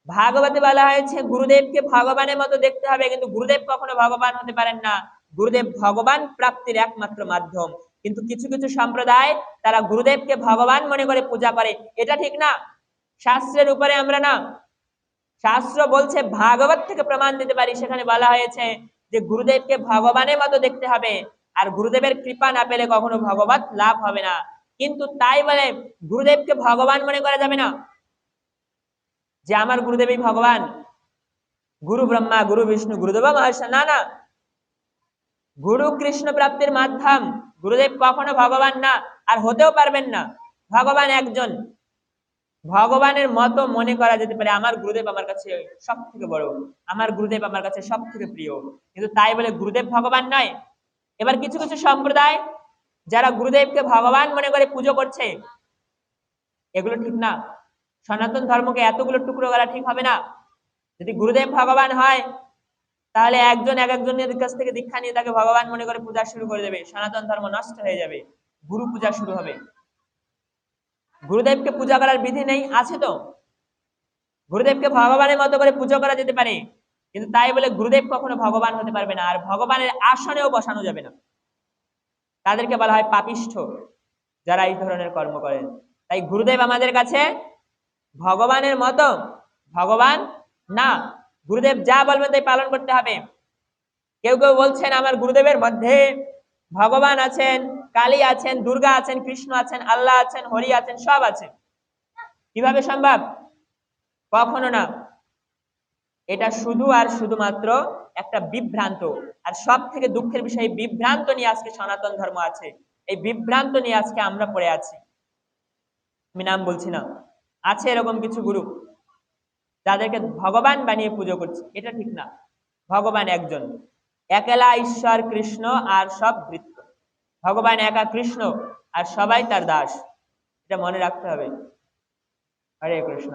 ভাগবতে বলা হয়েছে গুরুদেবকে ভগবানের মতো দেখতে হবে, কিন্তু গুরুদেব কখনো ভগবান হতে পারেন না। গুরুদেব ভগবান প্রাপ্তির একমাত্র মাধ্যম। কিন্তু কিছু কিছু সম্প্রদায় তারা গুরুদেবকে ভগবান মনে করে পূজা করে, এটা ঠিক না। শাস্ত্রের উপরে আমরা না, শাস্ত্র বলছে, ভাগবত থেকে প্রমাণ দিতে পারি, সেখানে বলা হয়েছে যে গুরুদেবকে ভগবানের মতো দেখতে হবে, আর গুরুদেবের কৃপা না পেলে কখনো ভগবত লাভ হবে না। কিন্তু তাই বলে গুরুদেবকে ভগবান মনে করা যাবে না যে আমার গুরুদেবই ভগবান, গুরু ব্রহ্মা গুরু বিষ্ণু গুরুদেব মহেশ্বর, না না, গুরু কৃষ্ণ প্রাপ্তির মাধ্যম, গুরুদেব কখনো ভগবান না, আর হতেও পারবেন না। ভগবান একজন, ভগবানের মতো মনে করা যেতে পারে আমার গুরুদেব আমার কাছে সব থেকে বড়, আমার গুরুদেব আমার কাছে সব থেকে প্রিয়, কিন্তু তাই বলে গুরুদেব ভগবান নয়। এবার কিছু কিছু সম্প্রদায় যারা গুরুদেবকে ভগবান মনে করে পুজো করছে, এগুলো ঠিক না। সনাতন ধর্মকে এতগুলো টুকরো করা ঠিক হবে না। যদি গুরুদেব ভগবান হয়, তাহলে একজন এক একজনের কাছ থেকে দীক্ষা নিয়ে তাকে ভগবান মনে করে পূজা শুরু করে দেবে, সনাতন ধর্ম নষ্ট হয়ে যাবে, গুরু পূজা শুরু হবে। গুরুদেবকে পূজা করার বিধি নেই, আছে তো। গুরুদেবকে ভগবানের মতো করে পুজো করা যেতে পারে, কিন্তু তাই বলে গুরুদেব কখনো ভগবান হতে পারবে না, আর ভগবানের আসনেও বসানো যাবে না। তাদেরকে বলা হয় পাপিষ্ঠ, যারা এই ধরনের কর্ম করেন। তাই গুরুদেব আমাদের কাছে ভগবানের মতো ভগবান না। গুরুদেব যা বলবেন তাই পালন করতে হবে। কেউ কেউ বলছেন আমার গুরুদেবের মধ্যে ভগবান আছেন, কালী আছেন, দুর্গা আছেন, কৃষ্ণ আছেন, আল্লাহ আছেন, হরি আছেন, সব আছে। কিভাবে সম্ভব? কখনো না। এটা শুধু আর শুধুমাত্র একটা বিভ্রান্ত। আর সব থেকে দুঃখের বিষয়, বিভ্রান্ত নিয়ে আজকে সনাতন ধর্ম আছে, এই বিভ্রান্ত নিয়ে আজকে আমরা পড়ে আছি। আমি নাম বলছি না, আছে এরকম কিছু গুরু যাদেরকে ভগবান বানিয়ে পুজো করছে, এটা ঠিক না। ভগবান একজন, একলা ঈশ্বর কৃষ্ণ, আর সব ভৃত্য। ভগবান একা কৃষ্ণ, আর সবাই তার দাস, এটা মনে রাখতে হবে। হরে কৃষ্ণ।